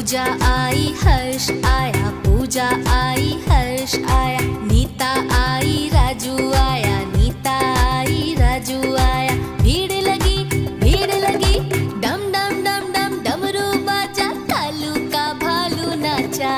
पूजा आई हर्ष आया, पूजा आई हर्ष आया, नीता आई राजू आया, नीता आई राजू आया। भीड़ लगी, डम डम डम डम डमरू बाजा, कालू का भालू नाचा।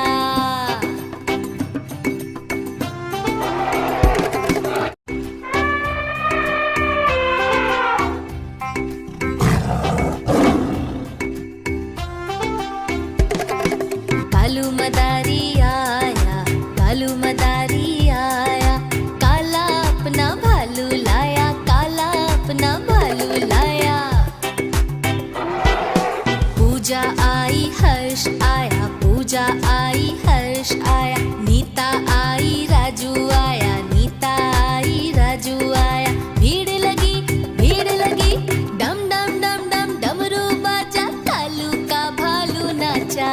कालू मदारी आया, कालू मदारी आया, काला अपना भालू लाया, काला अपना भालू लाया। पूजा आई हर्ष आया, पूजा आई हर्ष आया, नीता आई राजू आया, नीता आई राजू आया। भीड़ लगी, डम डम डम डम डमरू बाजा, कालू का भालू नाचा।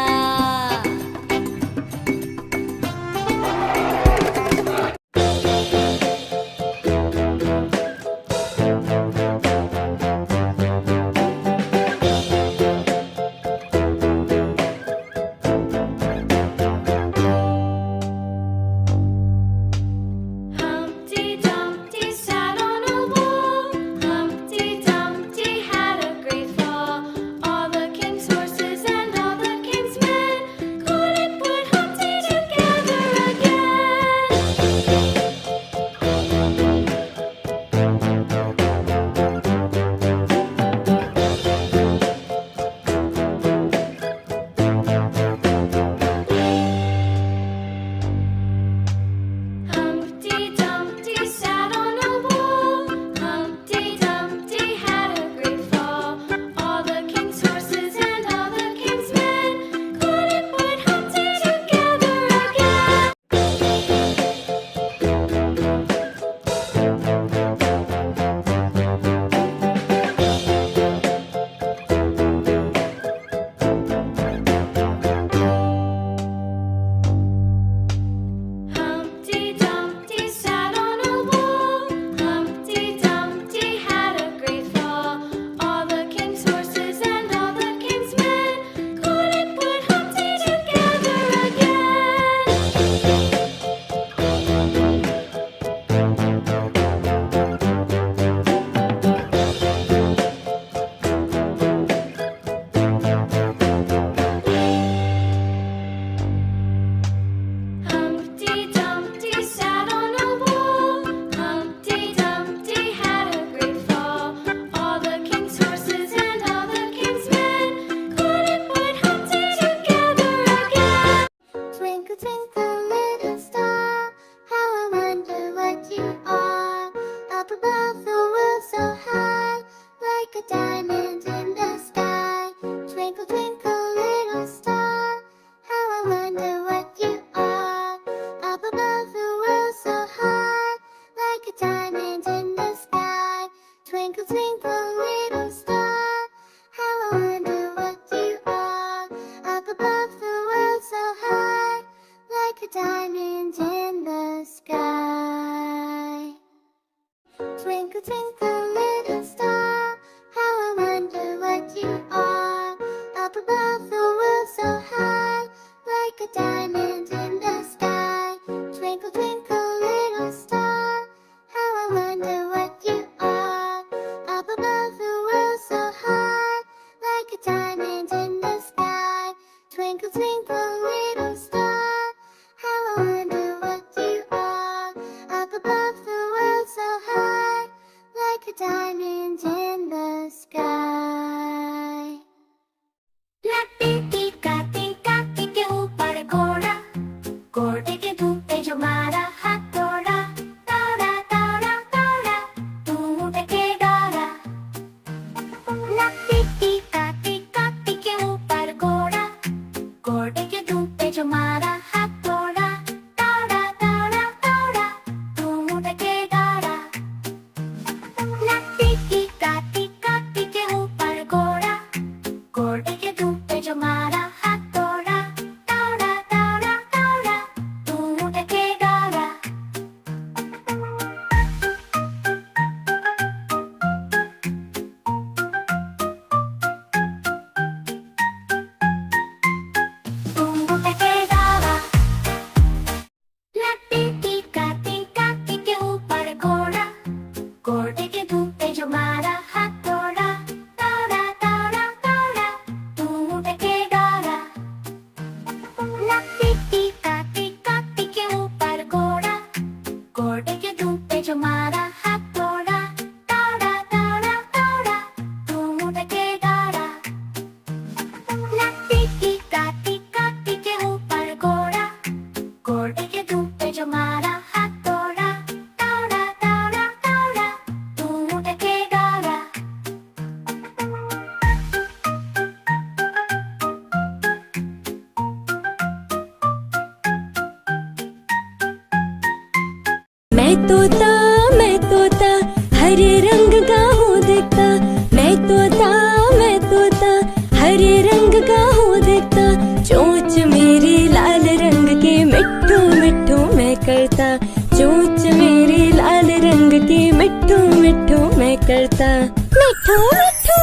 मैं तोता हरे रंग का हूँ दिखता। मैं तोता हरे रंग का हूँ दिखता। चोंच मेरी लाल रंग की मिट्ठू मिट्ठू मैं करता। चोंच मेरी लाल रंग की मिट्ठू मिट्ठू मैं करता। मिट्ठू मिट्ठू।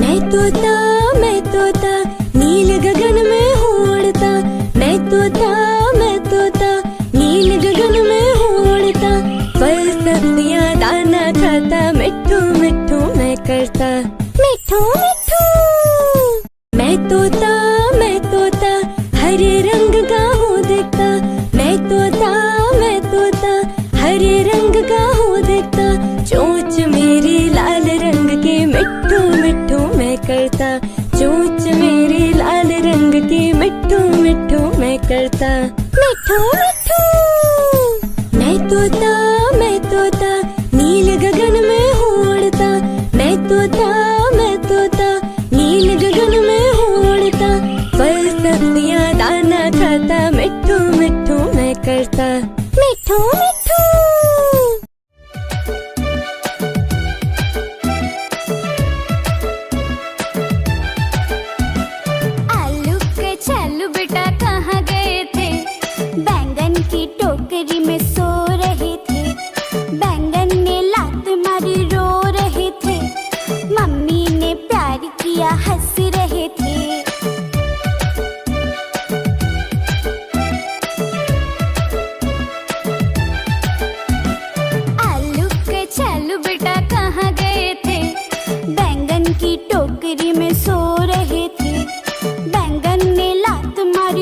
मैं तोता नील गगन में हूँ उड़ता। मैं तोता नील गगन में हूँ उड़ता। फल सब्जियाँ दाना खाता। मिट्ठू मिट्ठू मैं करता। मिट्ठू मिट्ठू। मैं तोता हरे रंग का हूँ दिखता। मैं तोता हरे रंग का हूँ दिखता। चोंच मेरी लाल रंग की मिट्ठू मिट्ठू मैं करता। चोंच मेरी लाल रंग की मिट्ठू मिट्ठू मैं करता। मिट्ठू मिट्ठू। मैं तोता नील गगन में हूँ उड़ता। मैं तोता नील गगन में हूँ उड़ता। फल सब्जियाँ दाना खाता। मिट्ठू मिट्ठू मैं करता। मिट्ठू मिट्ठू। आलू के छल्लू बेटा कहाँ गए थे? बैंगन की टोकरी में सो रहे थे। बैंगन ने लात मारी रो रहे थे। मम्मी ने प्यार किया हंस रहे थे। आलू के छल्लू बेटा कहाँ गए थे? बैंगन की टोकरी में सो रहे थे। बैंगन ने लात मारी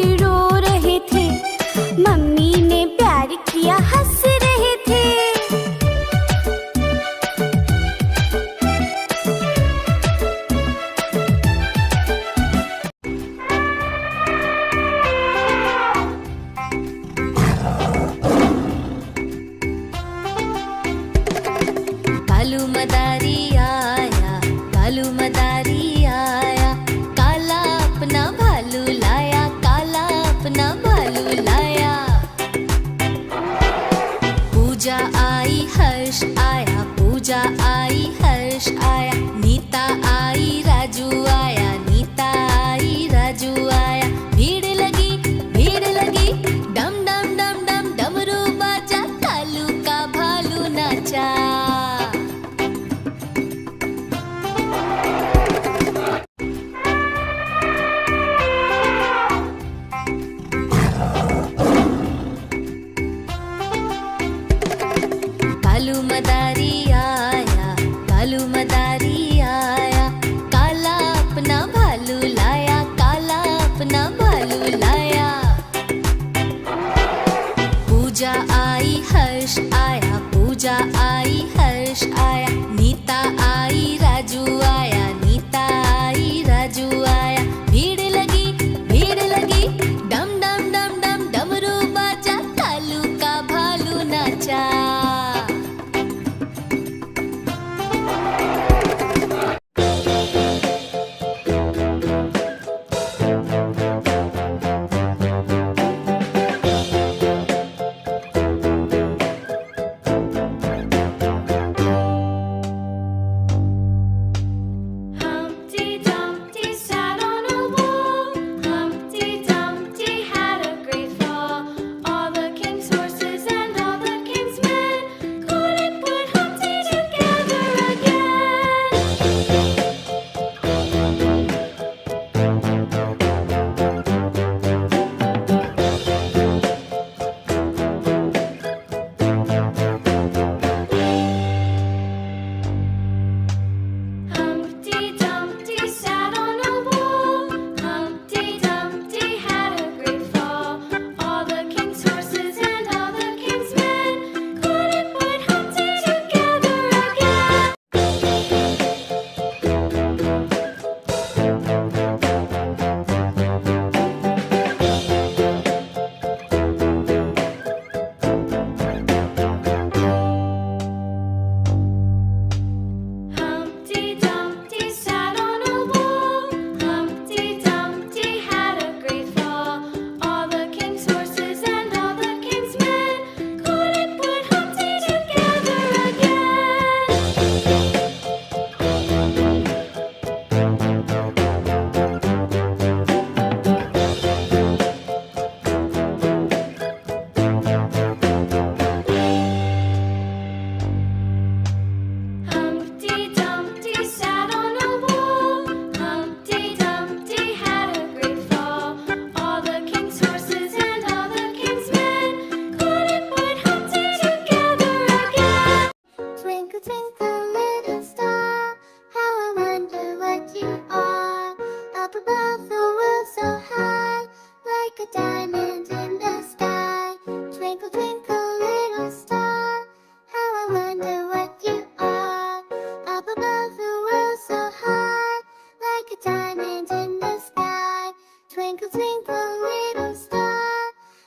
like a diamond in the sky. Twinkle, twinkle, little star, how I wonder what you are. Up above the world so high, like a diamond in the sky. Twinkle, twinkle, little star,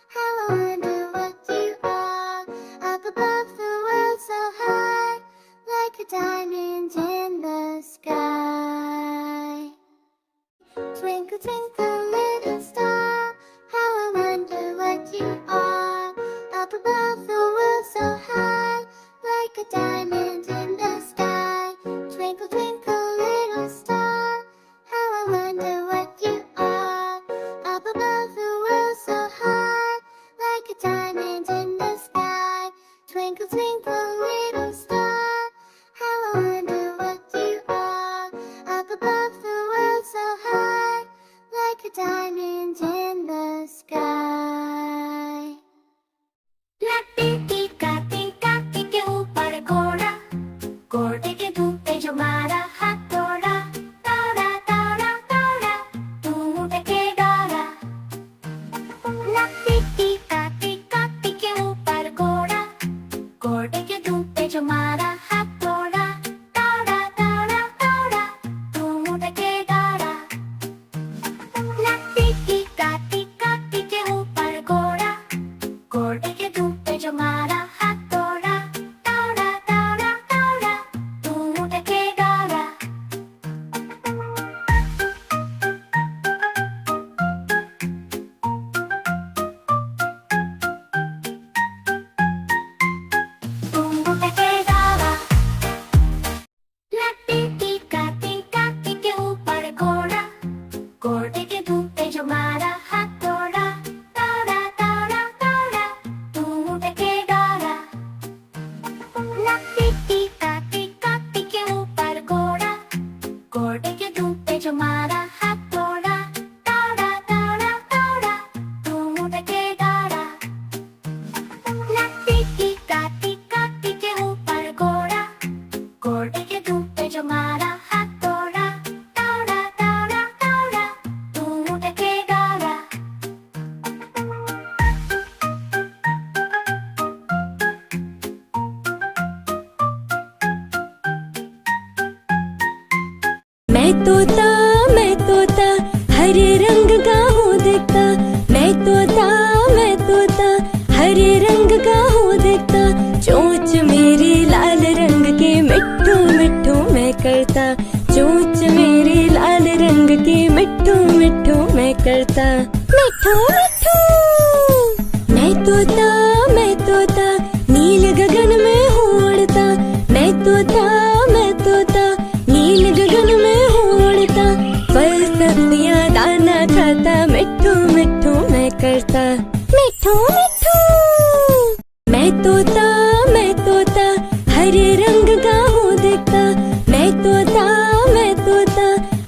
how I wonder what you are. Up above the world so high, like a diamond in the sky. Twinkle, twinkle, little star, how I wonder what you are. Up above the world so high, like a diamond in the sky. Twinkle, twinkle, little star, how I wonder what you are. Up above the world so high, like a diamond in the sky. Twinkle, twinkle, little star, how I wonder what you are. Up above the world so high, like a diamond in the sky. लट्टी टीका टीका के ऊपर घोड़ा, घोड़े के धूप पे जो मारा हाथ तोड़ा, तोड़ा तोड़ा तोड़ा, तू ढके डरा। लट्टी टीका के ऊपर घोड़ा, घोड़े के धूप पे जो मारा हाथ तोड़ा, तोड़ा तोड़ा तोड़ा, तू ढके डरा। लट्टी टीका के ऊपर घोड़ा, घोड़े के धूप पे जो मारा हाथ तोड़ा, तोड़ा तोड़ा तोड़ा, तू ढके डरा। तू ढके डरा। लट्टी टीका के ऊपर घोड़ा, घोड़े के धूप पे जो मारा हाथ तोड़ा, तोड़ा तोड़ा तोड़ा, तू ढके डरा। लट्टी टीका के ऊपर घोड़ा, घोड़े के धूप पे जो मारा हाथ तोड़ा, तोड़ा तोड़ा तोड़ा, तू ढके डरा। लट्टी टीका के ऊपर घोड़ा, घोड़े के धूप पे जो मारा हाथ तोड़ा, तोड़ा तोड़ा तोड़ा, तू ढके डरा। मैं तोता हरे रंग का हूँ दिखता। मैं तोता हरे रंग का हूँ दिखता। चोंच मेरी लाल रंग की मिट्ठू मिट्ठू मैं करता। चोंच मेरी लाल रंग की मिट्ठू मिट्ठू मैं करता। मिट्ठू मिट्ठू। मैं तोता नील गगन में हूँ उड़ता। मैं तोता नील गगन में हूँ उड़ता। फल सब्जियाँ दाना खाता। मिट्ठू मिट्ठू मैं करता। मिट्ठू मिट्ठू। मैं तोता हरे रंग का हूँ दिखता। मैं तोता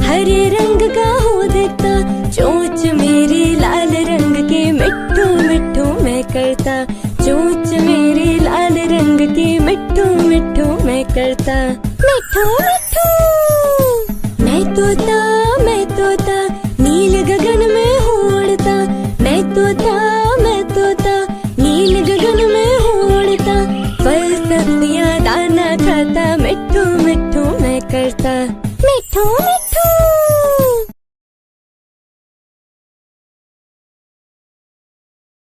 हरे रंग का हूँ दिखता। चोंच मेरी लाल रंग की मिट्ठू मिट्ठू मैं करता। चोंच मेरी लाल रंग की मिट्ठू मिट्ठू मैं करता। मिट्ठू मिट्ठू। मैं तोता नील गगन में हूँ उड़ता। मैं तोता नील गगन में हूँ उड़ता। फल सब्जियाँ दाना खाता। मिट्ठू मिट्ठू मैं करता। मिट्ठू मिट्ठू।